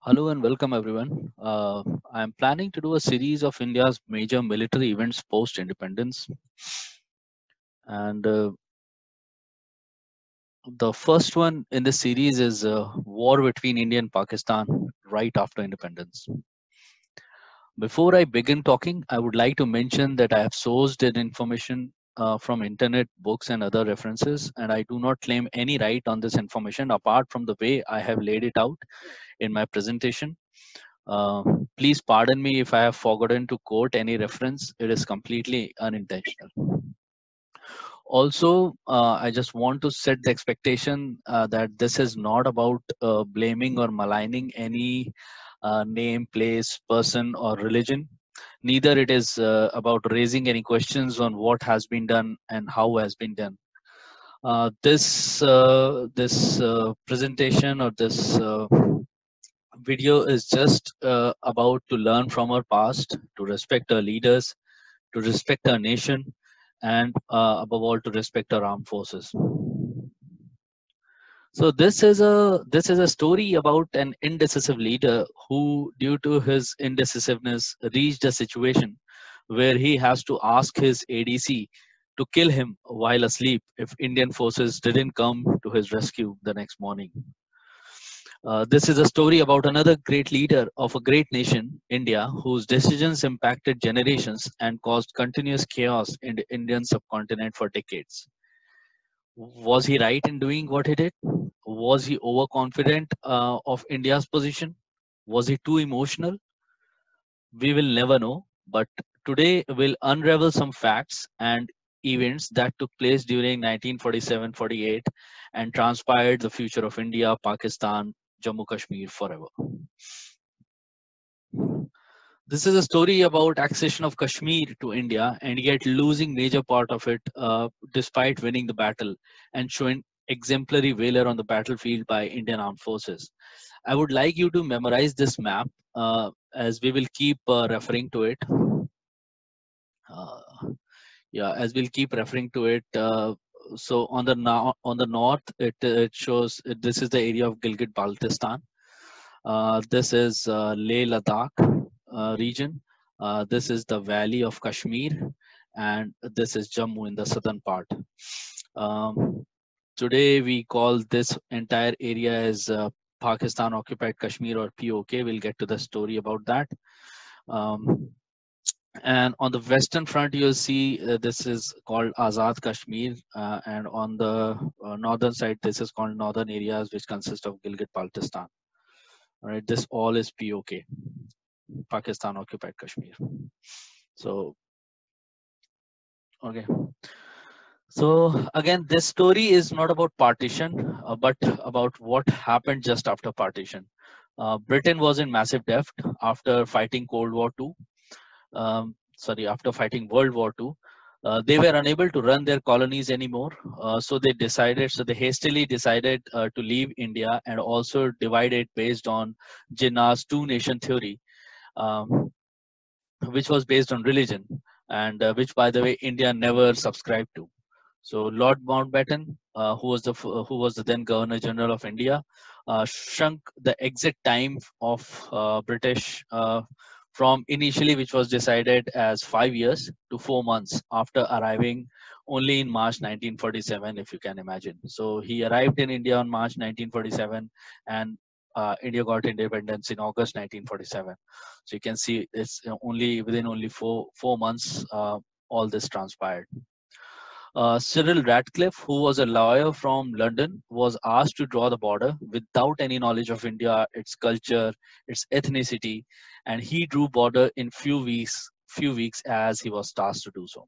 Hello and welcome everyone. I am planning to do a series of India's major military events post independence. And the first one in this series is war between India and Pakistan right after independence. Before I begin talking, I would like to mention that I have sourced an information from internet, books, and other references, and I do not claim any right on this information apart from the way I have laid it out in my presentation. Uh, Please pardon me if I have forgotten to quote any reference. It is completely unintentional. Also, I just want to set the expectation that this is not about blaming or maligning any name, place, person, or religion. Neither it is about raising any questions on what has been done and how has been done. This presentation or this video is just about to learn from our past, to respect our leaders, to respect our nation, and above all, to respect our armed forces. So this is a story about an indecisive leader who, due to his indecisiveness, reached a situation where he has to ask his ADC to kill him while asleep if Indian forces didn't come to his rescue the next morning. This is a story about another great leader of a great nation, India, whose decisions impacted generations and caused continuous chaos in the Indian subcontinent for decades. Was he right in doing what he did? Was he overconfident of India's position? Was he too emotional? We will never know. But today we'll unravel some facts and events that took place during 1947-48 and transpired the future of India, Pakistan, Jammu Kashmir forever. This is a story about accession of Kashmir to India and yet losing major part of it despite winning the battle and showing exemplary valor on the battlefield by Indian armed forces. I would like you to memorize this map as we will keep referring to it. Uh, yeah, as we'll keep referring to it. So on the on the north, it shows this is the area of Gilgit Baltistan. This is Leh Ladakh region. This is the valley of Kashmir, and this is Jammu in the southern part. Um, Today we call this entire area as Pakistan occupied Kashmir or POK. We'll get to the story about that. Um, and on the western front, you'll see this is called Azad Kashmir, and on the northern side, this is called northern areas, which consist of Gilgit Baltistan. All right, this all is POK, Pakistan occupied Kashmir. So, okay. So again, this story is not about partition, but about what happened just after partition. Britain was in massive debt after fighting Cold War II. After fighting World War II. They were unable to run their colonies anymore, so they hastily decided to leave India and also divide it based on Jinnah's two-nation theory, um, which was based on religion, and which, by the way, India never subscribed to. So Lord Mountbatten, who was the then Governor General of India, shrunk the exit time of British from initially, which was decided as 5 years, to 4 months after arriving only in March 1947, if you can imagine. So he arrived in India on March 1947, and India got independence in August 1947. So you can see it's only within only four months all this transpired. Cyril Radcliffe, who was a lawyer from London, was asked to draw the border without any knowledge of India, its culture, its ethnicity, and he drew border in few weeks as he was tasked to do so.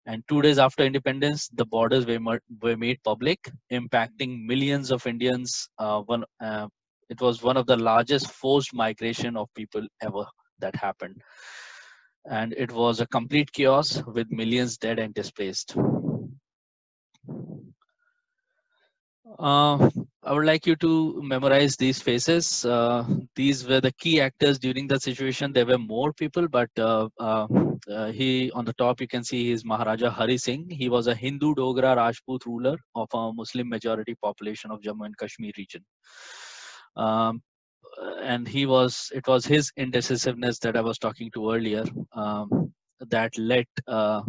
And 2 days after independence, the borders were made public, impacting millions of Indians. It was one of the largest forced migration of people ever that happened, and it was a complete chaos with millions dead and displaced. Uh, I would like you to memorize these faces. These were the key actors during the situation. There were more people, but he on the top you can see is Maharaja Hari Singh. He was a Hindu Dogra Rajput ruler of a Muslim majority population of Jammu and Kashmir region. Um, and it was his indecisiveness that I was talking to earlier, that led I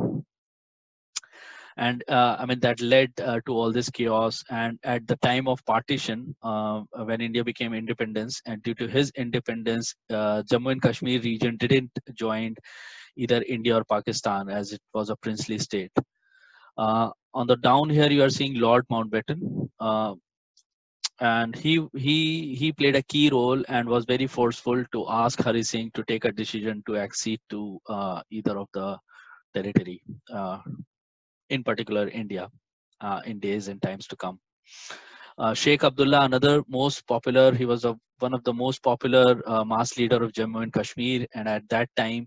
mean that led to all this chaos. And at the time of partition, when India became independence, and due to his independence, Jammu and Kashmir region didn't join either India or Pakistan, as it was a princely state. On the down here, you are seeing Lord Mountbatten, and he played a key role and was very forceful to ask Hari Singh to take a decision to accede to either of the territory, in particular India, in days and times to come. Sheikh Abdullah, another most popular, he was one of the most popular mass leader of Jammu and Kashmir, and at that time,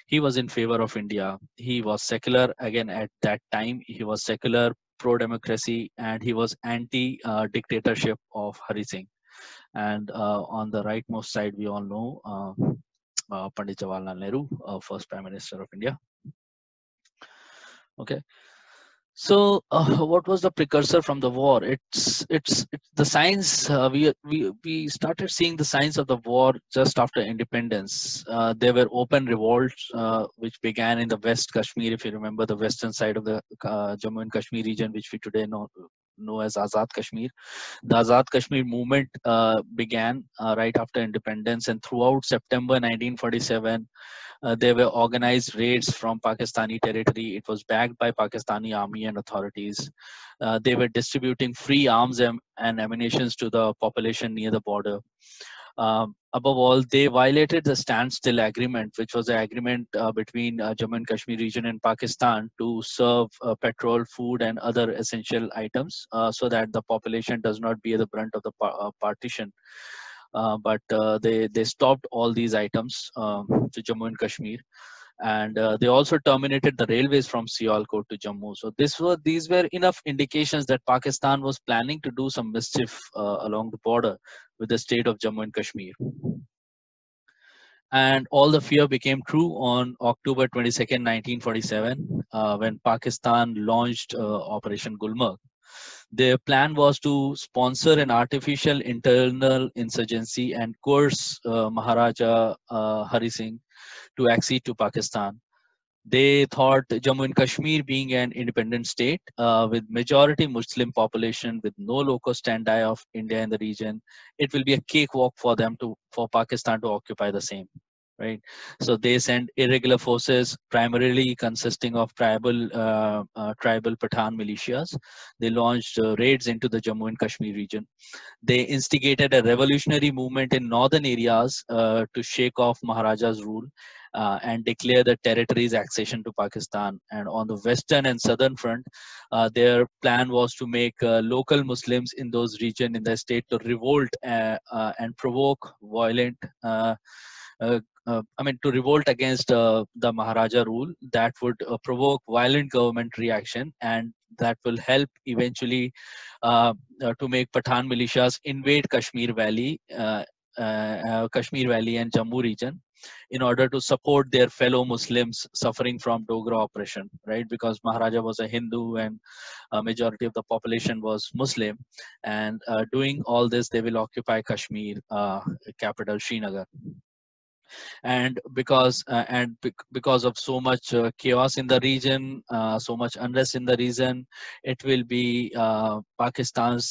he was in favor of India. He was secular again at that time. He was secular, pro-democracy, and he was anti-dictatorship of Hari Singh. And on the rightmost side, we all know Pandit Jawaharlal Nehru, first Prime Minister of India. Okay. So, what was the precursor from the war? It's the signs. We started seeing the signs of the war just after independence. There were open revolts which began in the West Kashmir, if you remember, the western side of the Jammu and Kashmir region, which we today know as Azad Kashmir. The Azad Kashmir movement began right after independence, and throughout September 1947. There were organized raids from Pakistani territory. It was backed by Pakistani army and authorities. They were distributing free arms and ammunitions to the population near the border. Above all, they violated the standstill agreement, which was an agreement between Jammu and Kashmir region and Pakistan to serve petrol, food, and other essential items, so that the population does not bear the brunt of the partition. But they stopped all these items to Jammu and Kashmir, and they also terminated the railways from Sialkot to Jammu. So these were enough indications that Pakistan was planning to do some mischief along the border with the state of Jammu and Kashmir. And all the fear became true on October 22nd, 1947, when Pakistan launched Operation Gulmarg. Their plan was to sponsor an artificial internal insurgency and coerce Maharaja Hari Singh to accede to Pakistan. They thought Jammu and Kashmir, being an independent state with majority Muslim population, with no locus standi of India in the region, it will be a cakewalk for them for Pakistan to occupy the same. Right, so they sent irregular forces, primarily consisting of tribal Pathan militias. They launched raids into the Jammu and Kashmir region. They instigated a revolutionary movement in northern areas to shake off Maharaja's rule and declare the territory's accession to Pakistan. And on the western and southern front, their plan was to make local Muslims in those regions in the state to revolt and provoke violent. To revolt against the Maharaja rule that would provoke violent government reaction, and that will help eventually to make Pathan militias invade Kashmir Valley and Jammu region in order to support their fellow Muslims suffering from Dogra oppression, right? Because Maharaja was a Hindu and a majority of the population was Muslim, and doing all this, they will occupy Kashmir, capital Srinagar. And because of so much chaos in the region, so much unrest in the region, it will be then Pakistan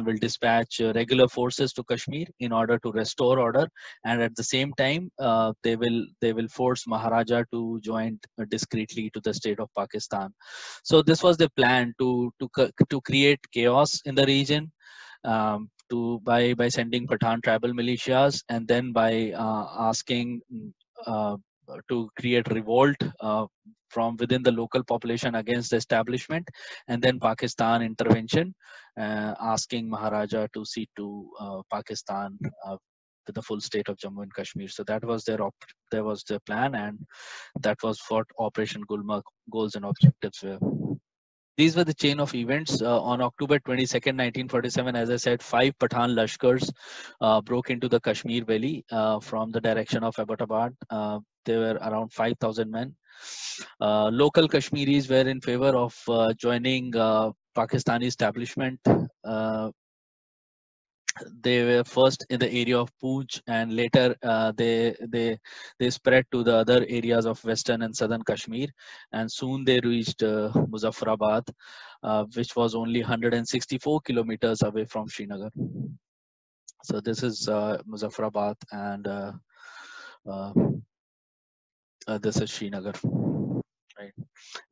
will dispatch regular forces to Kashmir in order to restore order, and at the same time they will force Maharaja to join discreetly to the state of Pakistan. So this was the plan to create chaos in the region, by sending Pathan tribal militias, and then by asking to create revolt from within the local population against the establishment, and then Pakistan intervention, asking Maharaja to cede to Pakistan with the full state of Jammu and Kashmir. So that was their plan, and that was what Operation Gulmarg goals and objectives were. These were the chain of events. On October 22nd, 1947, as I said, 5 Pathan Lashkars broke into the Kashmir Valley from the direction of Abbottabad. There were around 5,000 men. Local Kashmiris were in favor of joining Pakistani establishment. They were first in the area of Poonch, and later they spread to the other areas of western and southern Kashmir, and soon they reached Muzaffarabad, which was only 164 kilometers away from Srinagar. So this is Muzaffarabad, and uh, this is Srinagar. Right.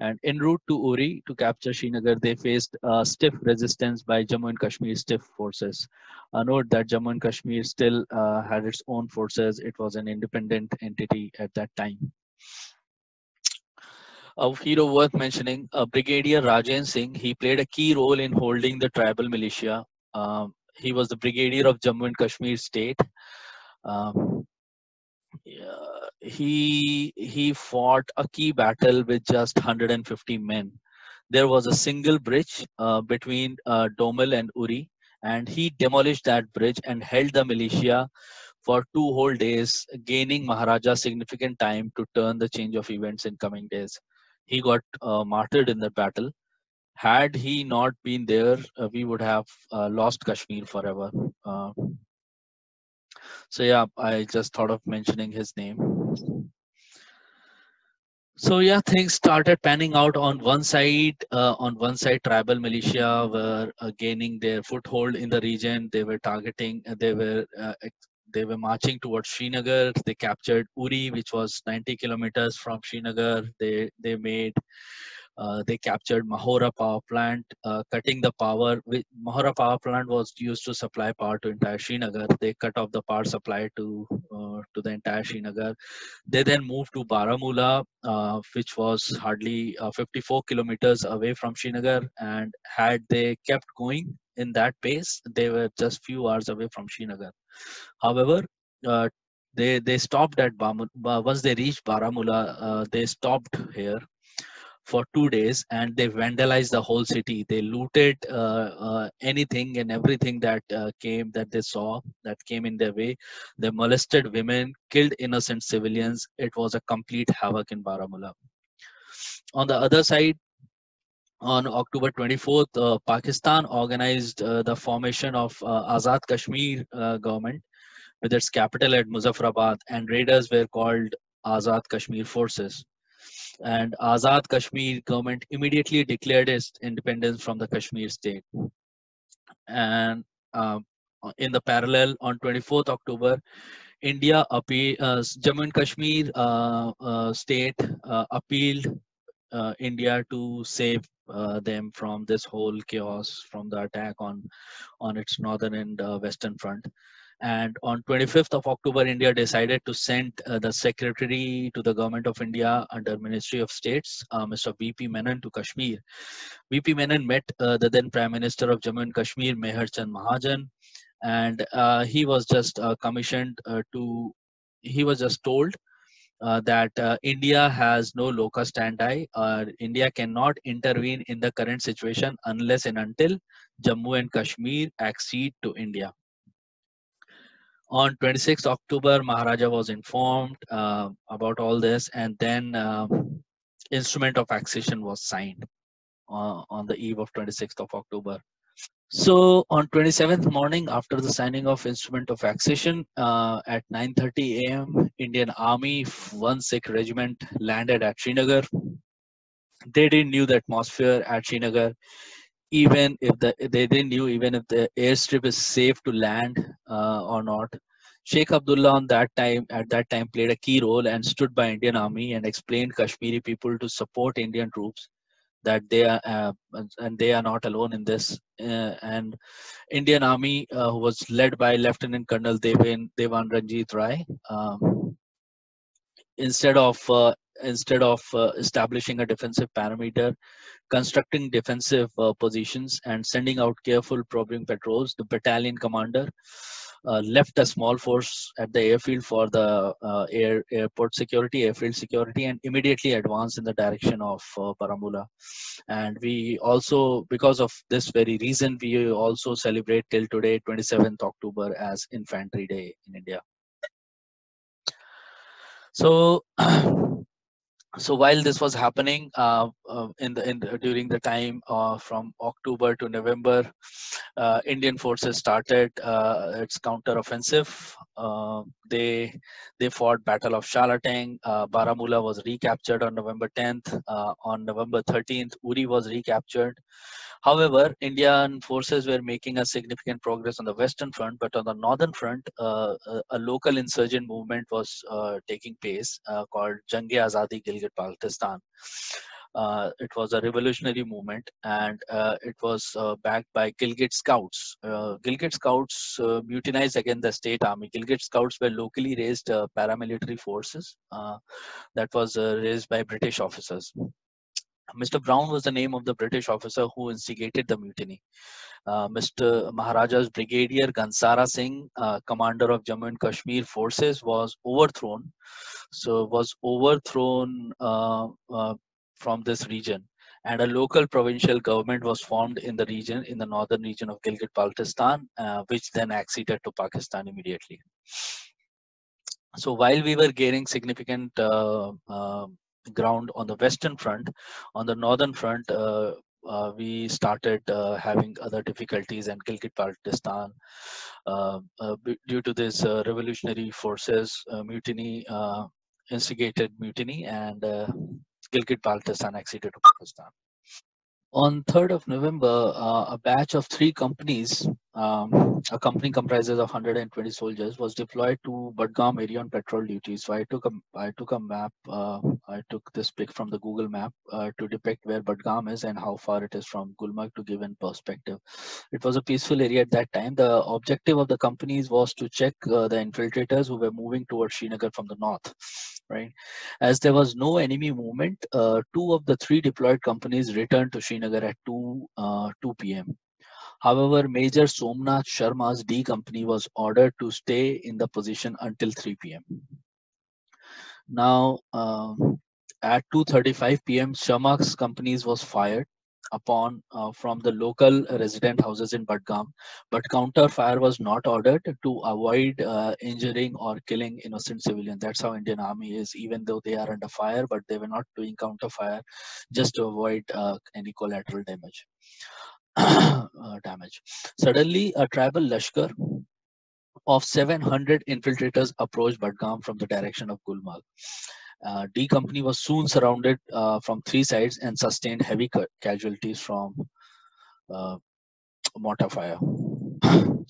And en route to Uri to capture Srinagar, they faced stiff resistance by Jammu and Kashmir stiff forces. Note that Jammu and Kashmir still had its own forces. It was an independent entity at that time. A hero worth mentioning, Brigadier Rajan Singh. He played a key role in holding the tribal militia. He was the brigadier of Jammu and Kashmir state. Um, yeah, he fought a key battle with just 150 men. There was a single bridge between Domel and Uri, and he demolished that bridge and held the militia for 2 whole days, gaining Maharaja significant time to turn the change of events in coming days. He got martyred in the battle. Had he not been there, we would have lost Kashmir forever. Uh, so yeah, I just thought of mentioning his name. So yeah, things started panning out on one side. On one side, tribal militia were gaining their foothold in the region. They were targeting. They were marching towards Srinagar. They captured Uri, which was 90 kilometers from Srinagar. They captured Mahora power plant, cutting the power. Mahora power plant was used to supply power to entire Srinagar. They cut off the power supply to the entire Srinagar. They then moved to Baramulla, which was hardly 54 kilometers away from Srinagar. And had they kept going in that pace, they were just few hours away from Srinagar. However, uh, they stopped at once they reached Baramulla. They stopped here for 2 days, and they vandalized the whole city. They looted anything and everything that they saw that came in their way. They molested women, killed innocent civilians. It was a complete havoc in Baramulla. On the other side, on October 24th, Pakistan organized the formation of Azad Kashmir government with its capital at Muzaffarabad, and raiders were called Azad Kashmir forces. And Azad Kashmir government immediately declared its independence from the Kashmir state. And in the parallel, on 24th October, Jammu and Kashmir state appealed India to save them from this whole chaos, from the attack on its northern and western front. And on 25th of October, India decided to send the secretary to the government of India under Ministry of States, Mr. V.P. Menon, to Kashmir. V.P. Menon met the then Prime Minister of Jammu and Kashmir, Meher Chand Mahajan, and he was just commissioned to. He was just told that India has no locus standi. India cannot intervene in the current situation unless and until Jammu and Kashmir accede to India. On 26th October, Maharaja was informed about all this, and then instrument of accession was signed on the eve of 26th of October. So on 27th morning, after the signing of instrument of accession at 9:30 a.m., Indian Army 1 Sikh regiment landed at Srinagar. They didn't knew the atmosphere at Srinagar, even if they didn't knew even if the airstrip is safe to land or not. Sheikh Abdullah at that time played a key role and stood by Indian Army and explained Kashmiri people to support Indian troops, that they are and they are not alone in this. And Indian Army was led by Lieutenant Colonel Devan Ranjit Rai. Instead of establishing a defensive parameter, constructing defensive positions, and sending out careful probing patrols, the battalion commander left a small force at the airfield for the airport security, airfield security, and immediately advanced in the direction of Baramulla. And we also, because of this very reason, we also celebrate till today, 27th October, as Infantry Day in India. So So while this was happening, during the time from October to November, Indian forces started its counter-offensive. They fought Battle of Shalatang. Baramulla was recaptured on November 10th. On November 13th, Uri was recaptured. However, Indian forces were making a significant progress on the western front, but on the northern front, a local insurgent movement was taking place called Jange Azadi Gilgit Baltistan. It was a revolutionary movement, and it was backed by Gilgit Scouts. Gilgit Scouts mutinized against the state army. Gilgit Scouts were locally raised paramilitary forces that was raised by British officers. Mr. Brown was the name of the British officer who instigated the mutiny. Mr. Maharaja's Brigadier Gansara Singh, commander of Jammu and Kashmir forces, was overthrown. So was overthrown from this region, and a local provincial government was formed in the region, in the northern region of Gilgit-Baltistan, which then acceded to Pakistan immediately. So while we were gaining significant ground on the western front, on the northern front, we started having other difficulties, and Gilgit-Baltistan, due to this revolutionary forces mutiny, instigated mutiny, and Gilgit-Baltistan acceded to Pakistan. On 3rd of November, a batch of three companies, a company comprises of 120 soldiers, was deployed to Budgam area on patrol duty. So I took a map. I took this pic from the Google map to depict where Budgam is and how far it is from Gulmarg to give in perspective. It was a peaceful area at that time. The objective of the companies was to check the infiltrators who were moving towards Srinagar from the north, right? As there was no enemy movement, two of the three deployed companies returned to Srinagar at 2 p.m. However, Major Somnath Sharma's D company was ordered to stay in the position until 3 p.m. Now, at 2:35 p.m., Sharma's companies was fired upon from the local resident houses in Budgam, but counter fire was not ordered to avoid injuring or killing innocent civilians. That's how Indian Army is, even though they are under fire, but they were not doing counter fire just to avoid any collateral damage. Damage. Suddenly, a tribal Lashkar of 700 infiltrators approached Budgam from the direction of Gulmarg. D Company was soon surrounded from three sides and sustained heavy casualties from uh, mortar fire.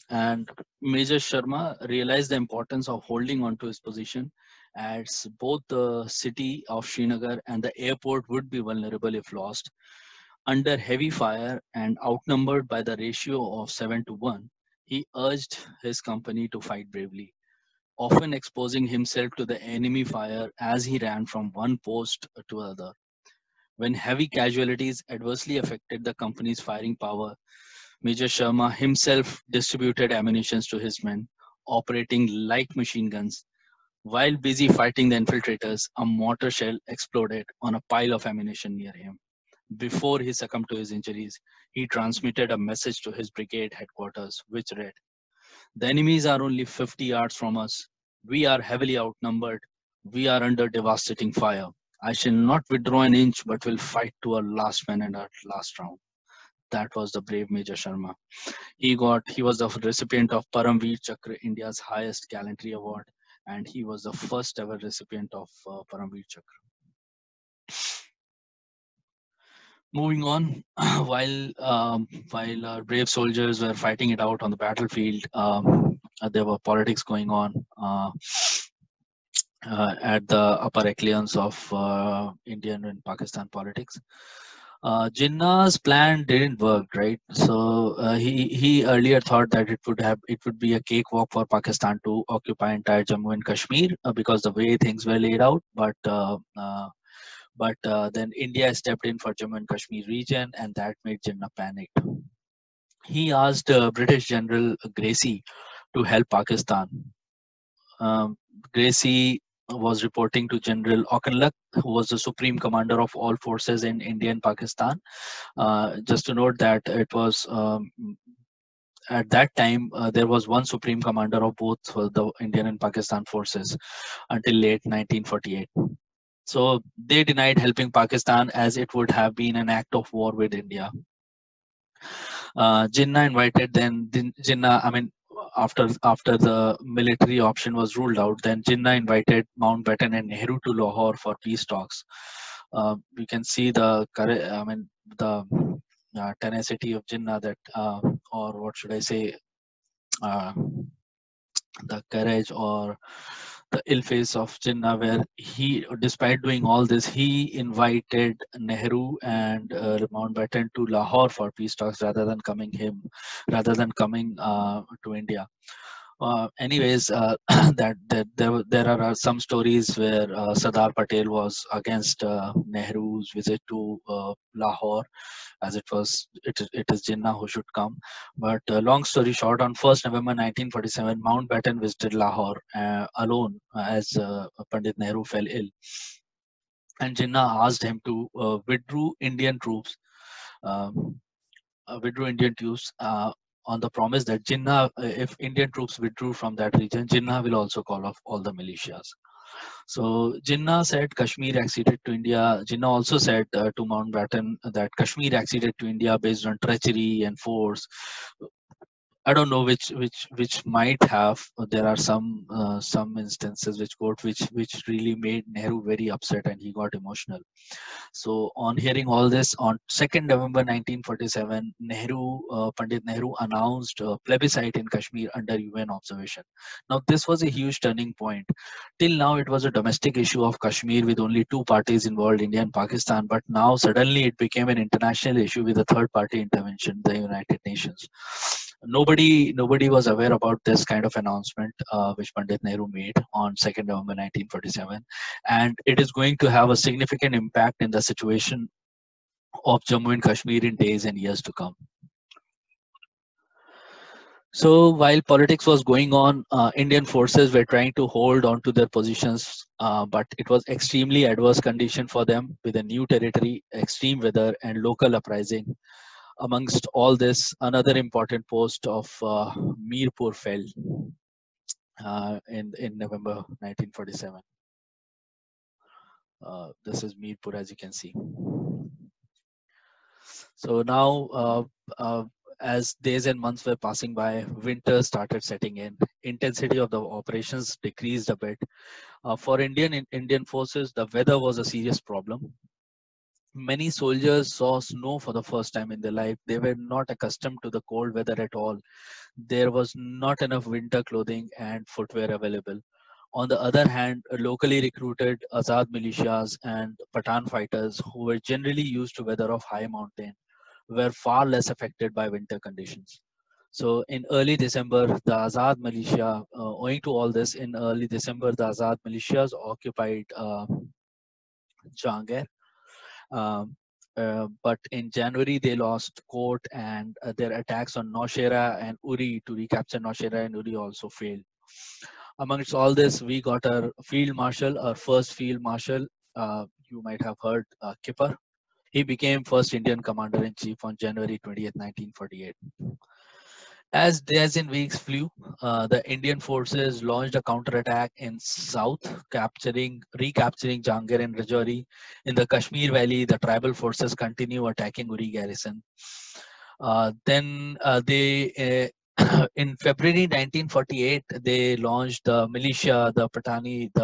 And Major Sharma realized the importance of holding on to his position, as both the city of Srinagar and the airport would be vulnerable if lost. Under heavy fire and outnumbered by the ratio of 7 to 1, he urged his company to fight bravely, often exposing himself to the enemy fire as he ran from one post to another. When heavy casualties adversely affected the company's firing power, Major Sharma himself distributed ammunition to his men, operating light machine guns. While busy fighting the infiltrators, a mortar shell exploded on a pile of ammunition near him. Before he succumbed to his injuries, he transmitted a message to his brigade headquarters, which read, "The enemies are only 50 yards from us. We are heavily outnumbered. We are under devastating fire. I shall not withdraw an inch, but will fight to our last man and our last round." That was the brave Major Sharma. He was the recipient of Paramveer Chakra, India's highest gallantry award, and he was the first ever recipient of Paramveer Chakra. Moving on, while our brave soldiers were fighting it out on the battlefield, there were politics going on at the upper echelons of Indian and Pakistan politics. Jinnah's plan didn't work, right? So he earlier thought that it would be a cakewalk for Pakistan to occupy entire Jammu and Kashmir because the way things were laid out, but then India stepped in for Jammu and Kashmir region, and that made Jinnah panic. He asked British General Gracie to help Pakistan. Um, Gracie was reporting to General Auchinleck, who was the supreme commander of all forces in India and Pakistan. Just to note that it was at that time there was one supreme commander of both the Indian and Pakistan forces until late 1948. So they denied helping Pakistan as it would have been an act of war with India. Jinnah invited Jinnah, I mean, after the military option was ruled out, then Jinnah invited Mountbatten and Nehru to Lahore for peace talks. We can see the tenacity of Jinnah, that, or what should I say, uh, the courage or the ill face of Jinnah, where he, despite doing all this, he invited Nehru and Mountbatten to Lahore for peace talks rather than coming to India. Anyways, there are some stories where Sardar Patel was against Nehru's visit to Lahore, as it is Jinnah who should come. But long story short, on 1st November 1947, Mountbatten visited Lahore alone, as Pandit Nehru fell ill, and Jinnah asked him to um, withdrew Indian troops on the promise that Jinnah, if Indian troops withdrew from that region, Jinnah will also call off all the militias. So Jinnah said Kashmir acceded to India. Jinnah also said to Mountbatten that Kashmir acceded to India based on treachery and force. I don't know which might have. There are some instances which really made Nehru very upset, and he got emotional. So on hearing all this, on 2nd November 1947, Pandit Nehru announced a plebiscite in Kashmir under UN observation. Now this was a huge turning point. Till now it was a domestic issue of Kashmir with only two parties involved, India and Pakistan, but now suddenly it became an international issue with a third party intervention, the United Nations. Nobody was aware about this kind of announcement, which Pandit Nehru made on 2nd November 1947, and it is going to have a significant impact in the situation of Jammu and Kashmir in days and years to come. So while politics was going on, Indian forces were trying to hold on to their positions, but it was extremely adverse condition for them, with a new territory, extreme weather, and local uprising. Amongst all this, another important post of Mirpur fell in November 1947. This is Mirpur, as you can see. So now, as days and months were passing by, winter started setting in. Intensity of the operations decreased a bit. For Indian forces, the weather was a serious problem. Many soldiers saw snow for the first time in their life. They were not accustomed to the cold weather at all. There was not enough winter clothing and footwear available. On the other hand, locally recruited Azad militias and Pathan fighters, who were generally used to weather of high mountain, were far less affected by winter conditions. So in early December, the Azad militia, owing to all this, in early December, the Azad militias occupied Jangir. Um, but in January, they lost Court, and their attacks on Naushera and Uri to recapture Naushera and Uri also failed. Amongst all this, we got our field marshal, our first field marshal. You might have heard Kipper. He became first Indian commander-in-chief on January 20th, 1948. As days and weeks flew, the Indian forces launched a counterattack in south, recapturing Jangir and Rajouri. In the Kashmir Valley, the tribal forces continue attacking Uri garrison. Then they in February 1948, they launched the militia, the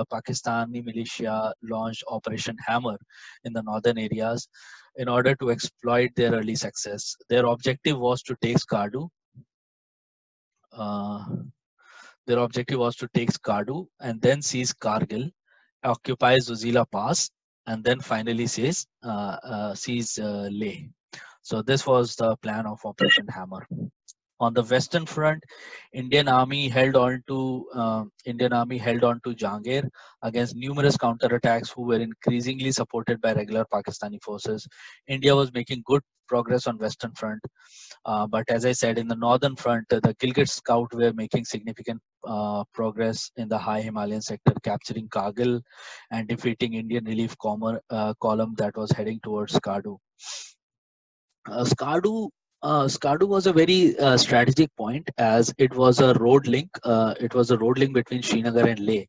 Pakistani militia launched Operation Hammer in the northern areas in order to exploit their early success. Their objective was to take Skardu. Uh, their objective was to take Skardu and then seize Kargil, occupy Zuzila Pass, and then finally seize Leh. So this was the plan of Operation Hammer. On the western front, Indian Army held on to Jangir against numerous counterattacks who were increasingly supported by regular Pakistani forces. India was making good progress on western front, but as I said, in the northern front, the Gilgit Scout were making significant progress in the high Himalayan sector, capturing Kargil and defeating Indian relief column that was heading towards Skardu. Skardu Skardu was a very strategic point as it was a road link. It was a road link between Srinagar and Leh.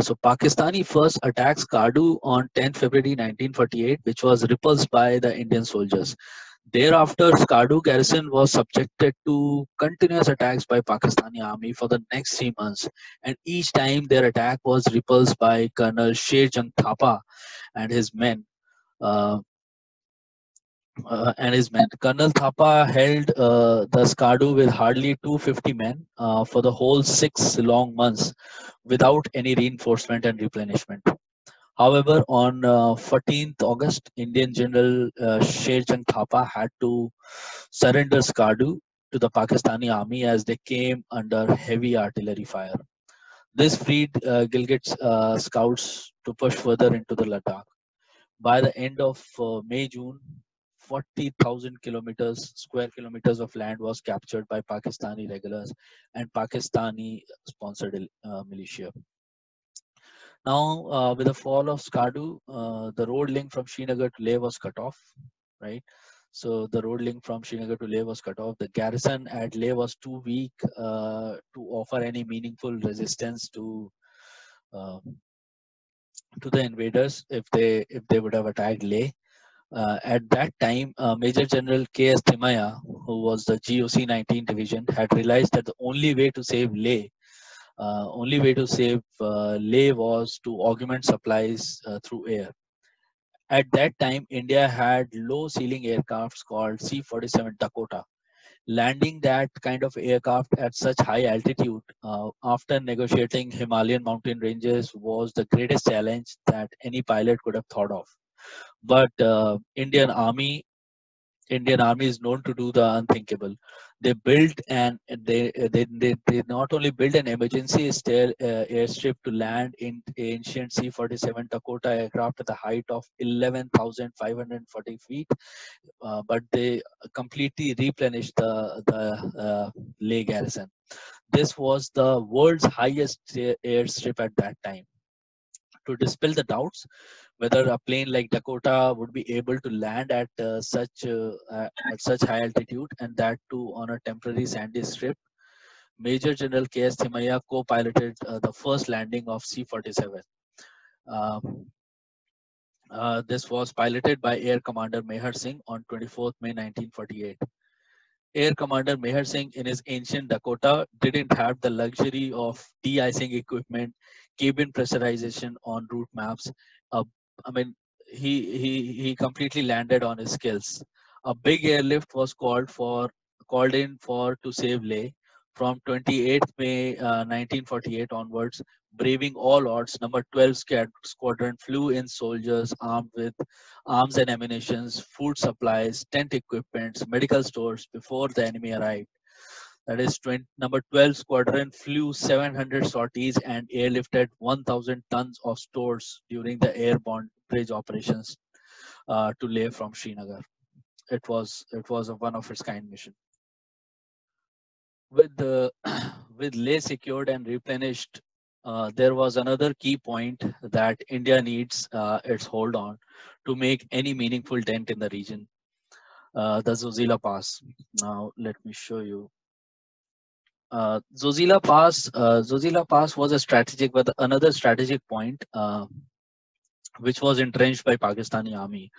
So Pakistani first attacked Skardu on 10 February 1948, which was repulsed by the Indian soldiers. Thereafter, Skardu garrison was subjected to continuous attacks by Pakistani army for the next 3 months, and each time their attack was repulsed by Colonel Sher Jang Thapa and his men. Uh, Colonel Thapa held the Skardu with hardly 250 men for the whole 6 long months without any reinforcement and replenishment. However, on 14th August, Indian General Sher Jang Thapa had to surrender Skardu to the Pakistani army as they came under heavy artillery fire. This freed Gilgit's scouts to push further into the Ladakh. By the end of May-June, 40,000 square kilometers of land was captured by Pakistani regulars and Pakistani-sponsored militia. Now, with the fall of Skardu, the road link from Srinagar to Leh was cut off, right? So the road link from Srinagar to Leh was cut off. The garrison at Leh was too weak to offer any meaningful resistance uh, to the invaders if they would have attacked Leh. At that time, Major General K.S. Thimaya, who was the GOC 19 division, had realized that the only way to save Leh was to augment supplies through air. At that time, India had low-ceiling aircrafts called C-47 Dakota. Landing that kind of aircraft at such high altitude after negotiating Himalayan mountain ranges was the greatest challenge that any pilot could have thought of. But Indian Army is known to do the unthinkable. They built and they not only built an emergency airstrip to land in ancient C-47 Dakota aircraft at the height of 11,540 feet, but they completely replenished the Leh garrison. This was the world's highest airstrip at that time. To dispel the doubts whether a plane like Dakota would be able to land at such high altitude, and that too on a temporary sandy strip, Major General K.S. Thimaya co-piloted the first landing of C-47. Um, this was piloted by Air Commander Meher Singh on 24th May 1948. Air Commander Meher Singh in his ancient Dakota didn't have the luxury of de-icing equipment, cabin pressurization on route maps. Uh, I mean, he completely landed on his skills. A big airlift was called in for to save Leh from 28th May 1948 onwards. Braving all odds, Number 12 Squadron flew in soldiers armed with arms and ammunitions, food supplies, tent equipments, medical stores before the enemy arrived. That is, Number 12 Squadron flew 700 sorties and airlifted 1,000 tons of stores during the airborne bridge operations to Leh from Srinagar. It was a one of its kind mission. With the with Leh secured and replenished, there was another key point that India needs its hold on to make any meaningful dent in the region. The Zozila Pass. Now let me show you. Zozila Pass was a strategic, but another strategic point which was entrenched by Pakistani army.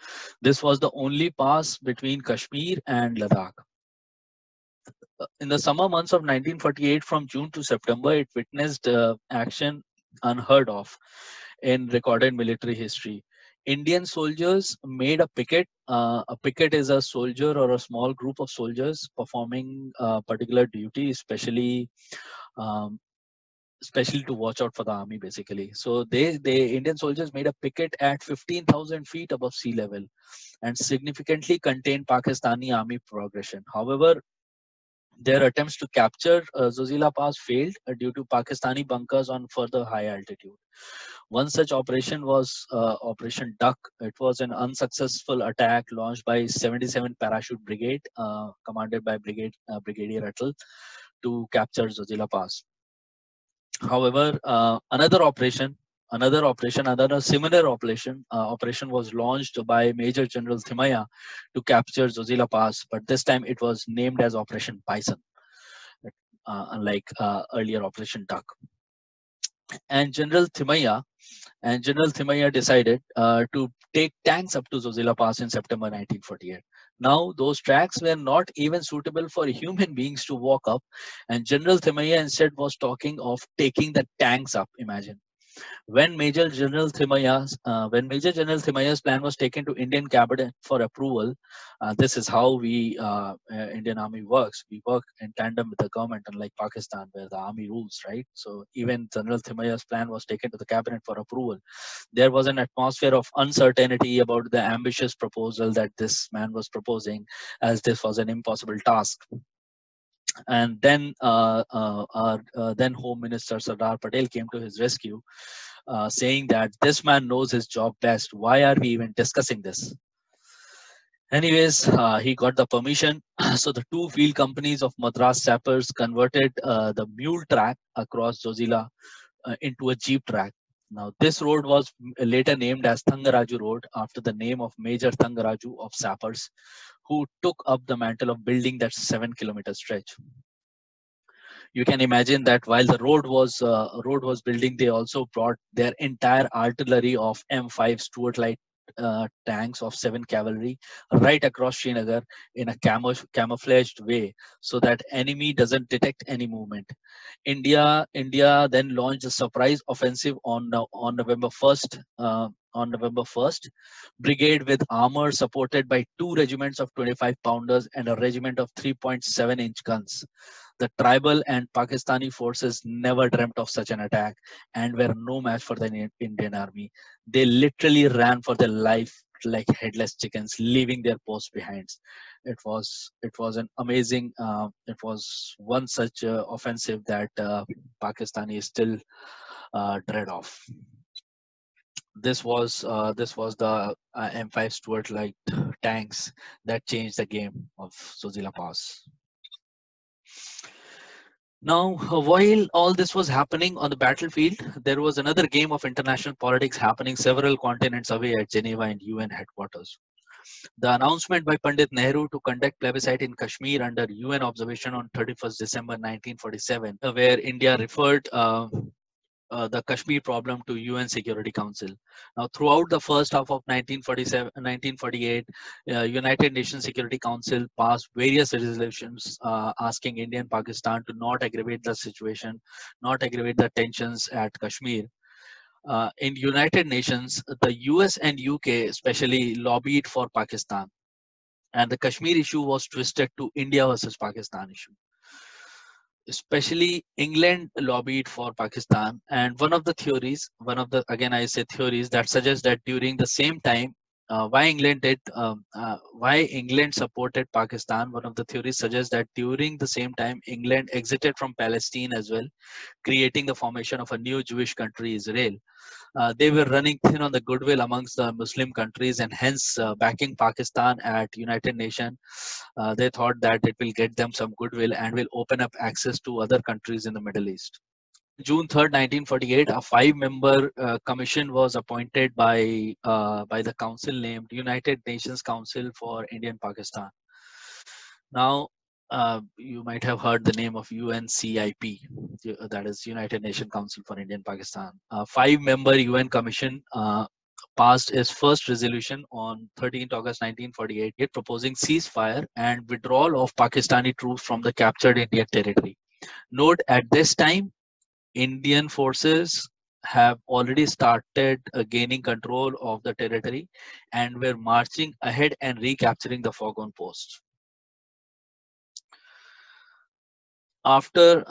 This was the only pass between Kashmir and Ladakh. In the summer months of 1948, from June to September, it witnessed action unheard of in recorded military history. Indian soldiers made a picket. A picket is a soldier or a small group of soldiers performing a particular duty, um, especially to watch out for the army, basically. So they Indian soldiers made a picket at 15,000 feet above sea level and significantly contained Pakistani army progression. However, their attempts to capture Zozila Pass failed due to Pakistani bunkers on further high altitude. One such operation was Operation Duck. It was an unsuccessful attack launched by 77 Parachute Brigade, commanded by Brigadier Atal, to capture Zozila Pass. However, another operation another similar operation was launched by Major General Thimaya to capture Zojila Pass, but this time it was named as Operation Bison, unlike earlier Operation Duck. And General Thimaya decided to take tanks up to Zojila Pass in September 1948. Now, those tracks were not even suitable for human beings to walk up, and General Thimaya instead was talking of taking the tanks up. Imagine. When Major General Thimaya's plan was taken to Indian cabinet for approval, this is how Indian Army works. We work in tandem with the government, unlike Pakistan, where the army rules, right? So even General Thimaya's plan was taken to the cabinet for approval. There was an atmosphere of uncertainty about the ambitious proposal that this man was proposing, as this was an impossible task. And then our then Home Minister Sardar Patel came to his rescue, saying that this man knows his job best. Why are we even discussing this? Anyways, he got the permission. So the two field companies of Madras sappers converted the mule track across Zojila into a jeep track. Now, this road was later named as Thangaraju Road after the name of Major Thangaraju of sappers, who took up the mantle of building that 7-kilometer stretch. You can imagine that while the road was building, they also brought their entire artillery of M5 Stuart Light tanks of 7 cavalry right across Srinagar in a camouflaged way, so that enemy doesn't detect any movement. India then launched a surprise offensive on November 1st. On November 1st, brigade with armor supported by two regiments of 25 pounders and a regiment of 3.7-inch guns. The tribal and Pakistani forces never dreamt of such an attack and were no match for the Indian army. They literally ran for their life like headless chickens, leaving their posts behind. It was an amazing. It was one such offensive that Pakistani still dread of. This was the M5 Stuart Light tanks that changed the game of Zojila Pass. Now, while all this was happening on the battlefield, there was another game of international politics happening several continents away at Geneva and UN headquarters. The announcement by Pandit Nehru to conduct plebiscite in Kashmir under UN observation on 31st December 1947, where India referred the Kashmir problem to UN Security Council. Now, throughout the first half of 1948, United Nations Security Council passed various resolutions asking India and Pakistan to not aggravate the situation, not aggravate the tensions at Kashmir. In United Nations, the US and UK especially lobbied for Pakistan, and the Kashmir issue was twisted to India versus Pakistan issue. Especially England lobbied for Pakistan, and again I say theories that suggest that during the same time, why England supported Pakistan. One of the theories suggests that during the same time England exited from Palestine as well, creating the formation of a new Jewish country, Israel. They were running thin on the goodwill amongst the Muslim countries, and hence backing Pakistan at United Nations. They thought that it will get them some goodwill and will open up access to other countries in the Middle East. June 3rd, 1948, a five-member commission was appointed by the council named United Nations Council for India and Pakistan. Now, you might have heard the name of UNCIP, that is United Nations Council for India and Pakistan. A five-member UN commission passed its first resolution on 13th August 1948, proposing ceasefire and withdrawal of Pakistani troops from the captured Indian territory. Note, at this time, Indian forces have already started gaining control of the territory and were marching ahead and recapturing the foregone posts. After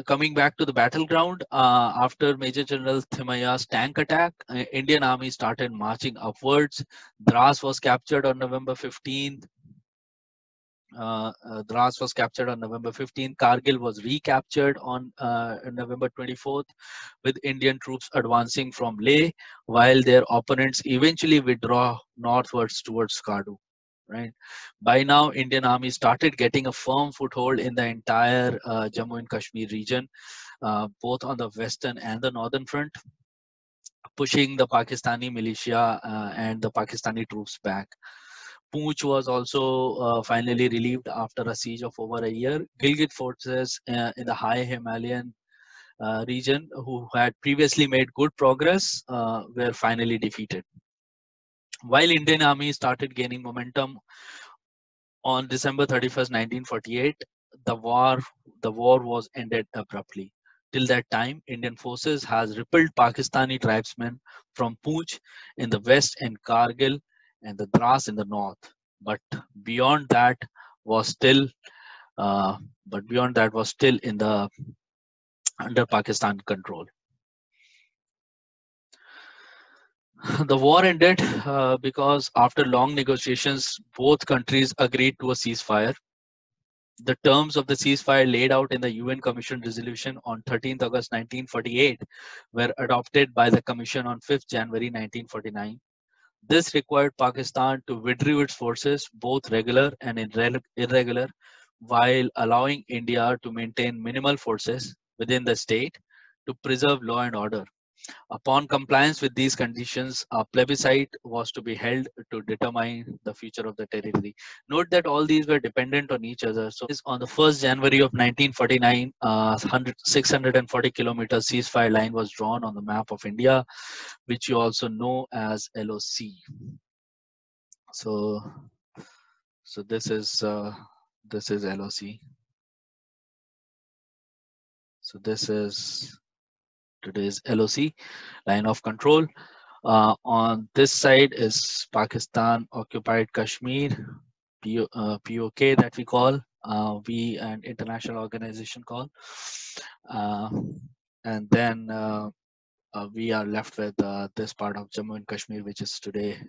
coming back to the battleground, after Major General Thimaya's tank attack, Indian army started marching upwards. Dras was captured on November 15th. Dras was captured on November 15th. Kargil was recaptured on November 24th, with Indian troops advancing from Leh, while their opponents eventually withdraw northwards towards Kadu. Right. By now, Indian army started getting a firm foothold in the entire Jammu and Kashmir region, both on the western and the northern front. pushing the Pakistani militia and the Pakistani troops back. Poonch was also finally relieved after a siege of over a year. Gilgit forces in the high Himalayan region, who had previously made good progress, were finally defeated. While Indian army started gaining momentum on December 31st, 1948, the war the war was ended abruptly. Till that time, Indian forces has repelled Pakistani tribesmen from Poonch in the west and Kargil and the Dras in the north. But beyond that was still uh, in the under Pakistan control. The war ended because after long negotiations, both countries agreed to a ceasefire. The terms of the ceasefire laid out in the UN Commission resolution on 13th August 1948 were adopted by the Commission on 5th January 1949. This required Pakistan to withdraw its forces, both regular and irregular, while allowing India to maintain minimal forces within the state to preserve law and order. Upon compliance with these conditions, a plebiscite was to be held to determine the future of the territory. Note that all these were dependent on each other. So, on the 1st January of 1949, 640 kilometers ceasefire line was drawn on the map of India, which you also know as LOC. So, so this is LOC. So this is today's LOC, line of control. On this side is Pakistan occupied Kashmir, POK that we call, we an international organization call. Uh, and then we are left with this part of Jammu and Kashmir, which is today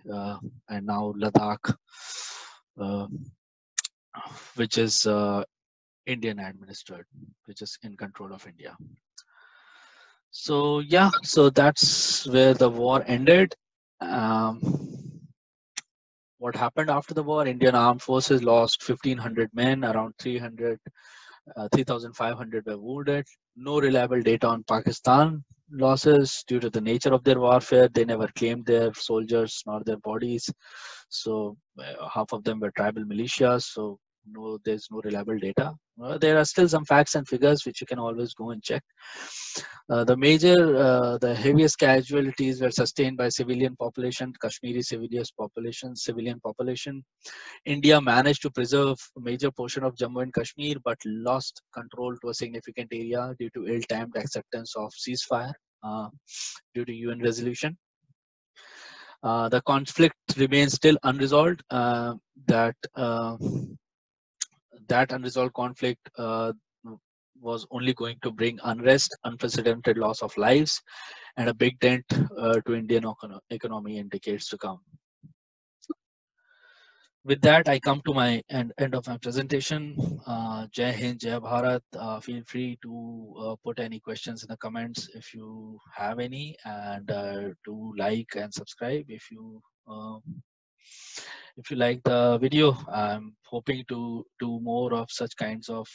and now Ladakh, uh, which is Indian administered, which is in control of India. So yeah, so that's where the war ended. Um, what happened after the war? Indian armed forces lost 1,500 men, around 3,500 were wounded. No reliable data on Pakistan losses due to the nature of their warfare. They never claimed their soldiers nor their bodies. So half of them were tribal militias. So no, there's no reliable data. There are still some facts and figures which you can always go and check. The heaviest casualties were sustained by civilian population, Kashmiri civilian population. India managed to preserve a major portion of Jammu and Kashmir, but lost control to a significant area due to ill-timed acceptance of ceasefire due to UN resolution. The conflict remains still unresolved. That unresolved conflict was only going to bring unrest, unprecedented loss of lives, and a big dent to Indian economy in decades to come. With that, I come to my end of my presentation. Jai Hind, Jai Bharat. Feel free to put any questions in the comments if you have any, and do like and subscribe if you like the video. I'm hoping to do more of such kinds of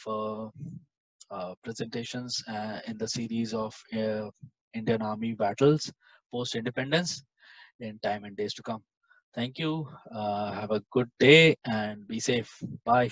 presentations in the series of Indian Army battles post-independence in time and days to come. Thank you. Have a good day and be safe. Bye.